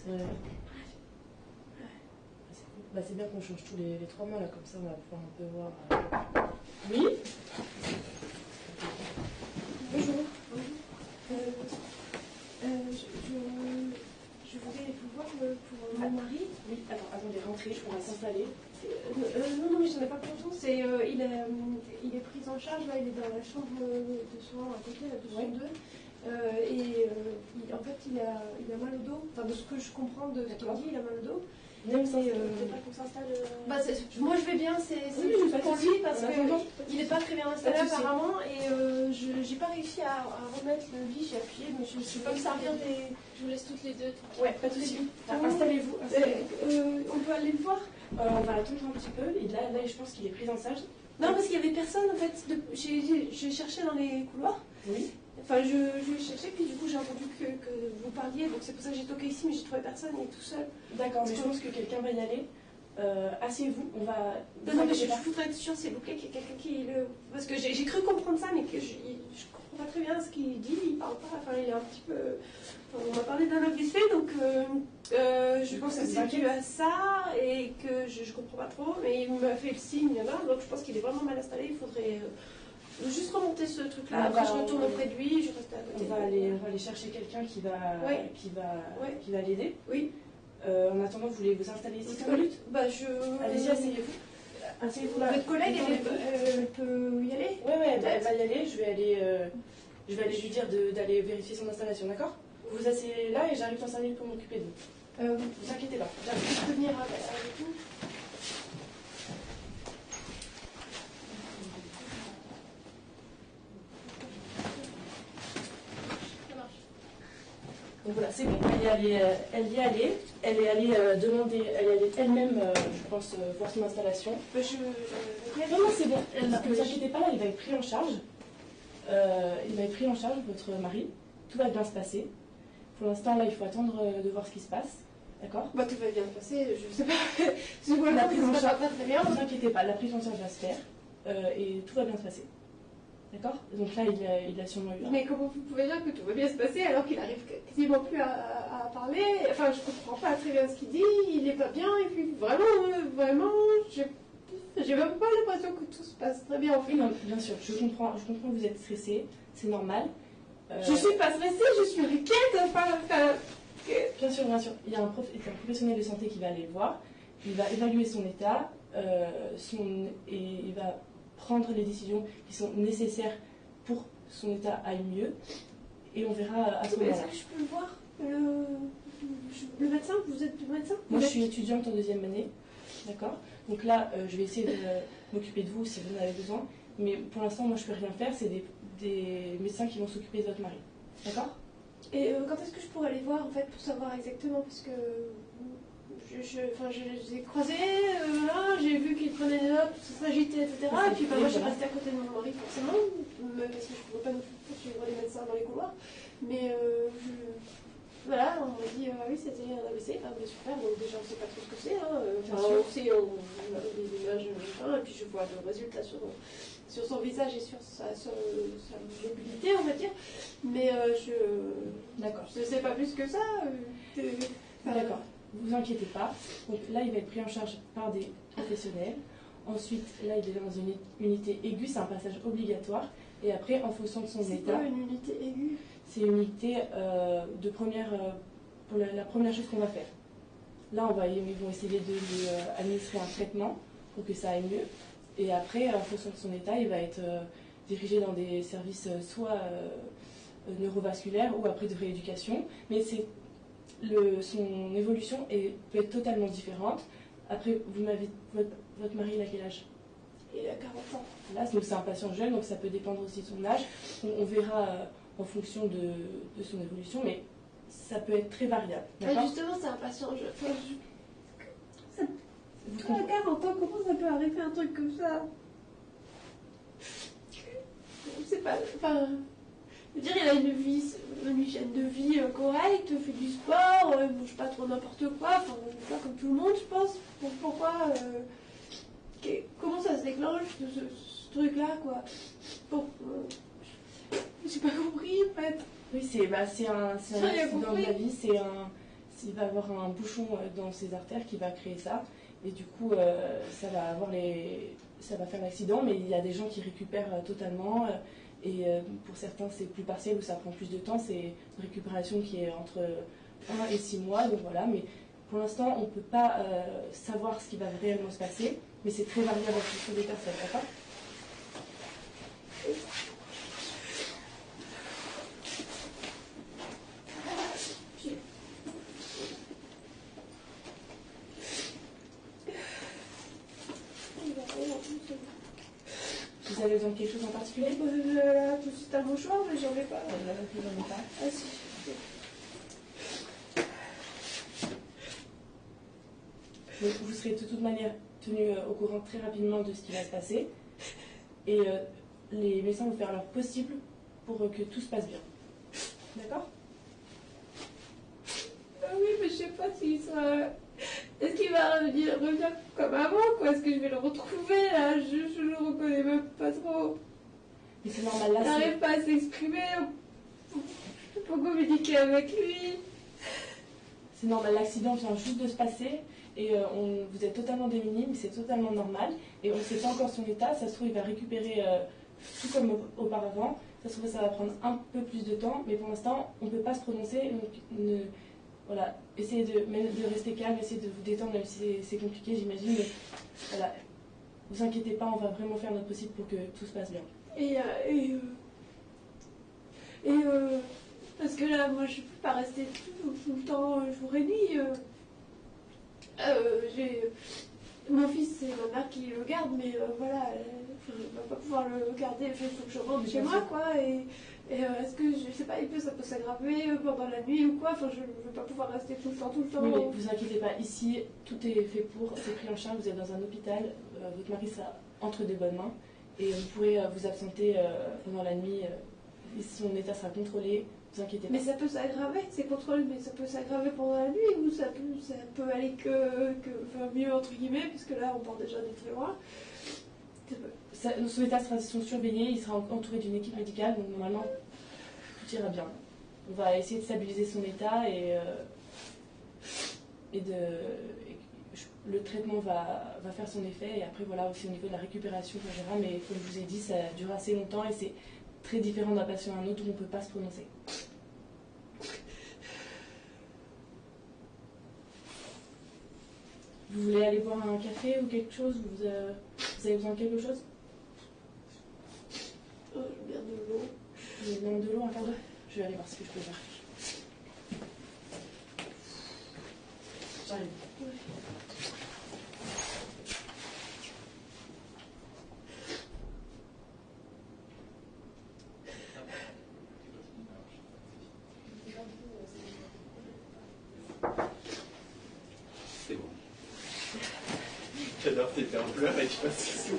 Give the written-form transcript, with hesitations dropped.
Ouais. Bah, c'est bien qu'on change tous les 3 mois là, comme ça on va pouvoir un peu voir. Oui. Bonjour. Je voulais vous voir pour mon mari. Oui, alors attendez, rentrez, on va s'installer. Non, mais j'en ai pas confiance. Il est pris en charge, là, il est dans la chambre de soins à côté, la 202. En fait, il a mal au dos. Enfin, de ce que je comprends de ce qu'il dit, il a mal au dos. Même pas qu'on s'installe. Moi je vais bien, c'est oui, juste pour lui parce qu'il n'est pas très bien installé apparemment et j'ai pas réussi à remettre le lit, j'ai appuyé, mais je ne peux pas me servir des. Je vous laisse toutes les deux. Ouais, pas de soucis. Installez-vous. On peut aller le voir. On va attendre un petit peu et là je pense qu'il est pris en charge. Non, parce qu'il y avait personne en fait. J'ai cherché dans les couloirs. Oui. Enfin, je cherchais, puis du coup j'ai entendu que vous parliez, donc c'est pour ça que j'ai toqué ici, mais j'ai trouvé personne, il est tout seul. D'accord, mais je pense que quelqu'un va y aller. Asseyez-vous, on va... Non, mais je voudrais être sûre, s'il vous plaît, qu'il y ait quelqu'un qui le... Parce que j'ai cru comprendre ça, mais que je comprends pas très bien ce qu'il dit, il parle pas, enfin il est un petit peu... Enfin, on m'a parlé d'un homme vite fait, donc je pense que c'est dû à ça, et que je comprends pas trop, mais il m'a fait le signe, là, donc je pense qu'il est vraiment mal installé, il faudrait... juste remonter ce truc-là, après je retourne auprès de lui, je reste à côté. On va aller chercher quelqu'un qui va l'aider. Oui. En attendant, vous voulez vous installer ici 5 minutes? Allez-y, asseyez-vous. Asseyez-vous là. Votre collègue, elle peut y aller? Oui, elle va y aller. Je vais aller lui dire d'aller vérifier son installation, d'accord? Vous vous asseyez là et j'arrive dans 5 minutes pour m'occuper de vous. Vous inquiétez pas. Je peux venir avec vous? Donc voilà, c'est bon, elle y est allée, elle est allée demander, elle est allée elle-même, je pense, voir son installation. Non, c'est bon, ne vous inquiétez pas, là, il va être pris en charge. Il va être pris en charge, votre mari. Tout va bien se passer. Pour l'instant, là, il faut attendre de voir ce qui se passe. D'accord? Tout va bien se passer, je sais pas. La prise en charge, très bien. Ne vous inquiétez pas, la prise en charge va se faire et tout va bien se passer. D'accord? Donc là, il a sûrement eu... Mais comment vous pouvez dire que tout va bien se passer alors qu'il arrive quasiment plus à parler? Enfin, je comprends pas très bien ce qu'il dit, il est pas bien, et puis vraiment, j'ai même pas l'impression que tout se passe très bien en fait. Oui, non, bien sûr, je comprends que vous êtes stressé, c'est normal. Je suis pas stressée, je suis inquiète, Bien sûr, il y a un professionnel de santé qui va aller le voir, il va évaluer son état, et il va prendre les décisions qui sont nécessaires pour que son état aille mieux, et on verra à ce moment-là. Est-ce que je peux le voir, le médecin? Vous êtes le médecin? Moi, je suis étudiante en 2e année, d'accord? Donc là, je vais essayer de m'occuper de vous si vous en avez besoin, mais pour l'instant, moi, je peux rien faire, c'est des médecins qui vont s'occuper de votre mari, d'accord? Et quand est-ce que je pourrais les voir, en fait, pour savoir exactement, parce que... je les ai croisés, là, j'ai vu qu'ils prenaient des notes, s'agitaient, etc. Et puis moi, je suis restée à côté de mon mari, forcément, parce que je ne pouvais pas nous poursuivre les médecins dans les couloirs. Mais voilà, on m'a dit, oui, c'était un AVC, super, donc déjà, on ne sait pas trop ce que c'est. On sait, on a des images, et puis je vois le résultat sur son visage et sur sa mobilité, on va dire. Mais D'accord. Je ne sais pas plus que ça. D'accord. Vous inquiétez pas. Donc là, il va être pris en charge par des professionnels. Ensuite, là, il est dans une unité aiguë, c'est un passage obligatoire. Et après, en fonction de son état... C'est quoi une unité aiguë? C'est une unité de première... pour la première chose qu'on va faire. Là, ils vont essayer de lui administrer un traitement pour que ça aille mieux. Et après, en fonction de son état, il va être dirigé dans des services soit neurovasculaires ou après de rééducation. Mais son évolution peut être totalement différente. Après, vous m'avez votre mari, il a quel âge? Il a 40 ans. Là, donc c'est un patient jeune, donc ça peut dépendre aussi de son âge. On verra en fonction de son évolution, mais ça peut être très variable. Justement, c'est un patient jeune. À 40 ans, comment ça peut arriver un truc comme ça? Je sais pas, je veux dire, il a une hygiène de vie correcte, fait du sport, il mange pas trop n'importe quoi, pas comme tout le monde, je pense. Pourquoi comment ça se déclenche ce truc-là, quoi? J'ai pas compris, en fait. Oui, c'est un accident de la vie, il va avoir un bouchon dans ses artères qui va créer ça. Et du coup, ça va faire l'accident, mais il y a des gens qui récupèrent totalement. Et pour certains, c'est plus partiel ou ça prend plus de temps. C'est une récupération qui est entre 1 et 6 mois. Donc voilà, mais pour l'instant, on ne peut pas savoir ce qui va réellement se passer. Mais c'est très variable en fonction des personnes, d'accord ? Vous avez besoin de quelque chose en particulier ? Là, tout de suite un mouchoir, mais j'en ai pas. Là, j'en ai pas. Ah si. Donc, vous serez de toute manière tenu au courant très rapidement de ce qui va se passer. Et les médecins vont faire leur possible pour que tout se passe bien. D'accord ? Ah oui, mais je sais pas s'il sera... Est-ce qu'il va revenir comme avant, quoi? Est-ce que je vais le retrouver, là? Je le reconnais même pas trop. Mais c'est normal, là, il n'arrive pas à s'exprimer. On peut communiquer avec lui. C'est normal, l'accident vient juste de se passer. Et vous êtes totalement démunis, mais c'est totalement normal. Et on ne sait pas encore son état. Ça se trouve, il va récupérer tout comme auparavant. Ça se trouve, ça va prendre un peu plus de temps. Mais pour l'instant, on ne peut pas se prononcer. Donc, voilà, essayez de rester calme, essayez de vous détendre, même si c'est compliqué, j'imagine. Mais voilà, vous inquiétez pas, on va vraiment faire notre possible pour que tout se passe bien. Parce que là, moi, je ne peux pas rester tout le temps, jour et nuit. Mon fils, c'est ma mère qui le garde, mais voilà, je ne vais pas pouvoir le garder. Il faut que je rentre chez moi, quoi. Et est-ce que, je sais pas, ça peut s'aggraver pendant la nuit ou quoi. Enfin, je ne vais pas pouvoir rester tout le temps. Oui, mais vous inquiétez pas, ici, tout est fait pour, c'est pris en charge, vous êtes dans un hôpital, votre mari sera entre de bonnes mains, et vous pourrez vous absenter pendant la nuit, et son état sera contrôlé, vous inquiétez pas. Mais ça peut s'aggraver, c'est contrôlé, mais ça peut s'aggraver pendant la nuit, ou ça peut aller enfin, mieux, entre guillemets, puisque là, on part déjà de très loin. Son état sera surveillé, il sera entouré d'une équipe médicale, donc normalement, tout ira bien. On va essayer de stabiliser son état le traitement va faire son effet. Et après, voilà, aussi au niveau de la récupération, on verra. Mais comme je vous ai dit, ça dure assez longtemps et c'est très différent d'un patient à un autre où on ne peut pas se prononcer. Vous voulez aller boire un café ou quelque chose? Vous avez besoin de quelque chose? Je veux bien de l'eau. Vous avez besoin de l'eau, un quart d'heure? Je vais aller voir ce que je peux faire. J'arrive. C'est bon. J'adore tes pleurs et je passe.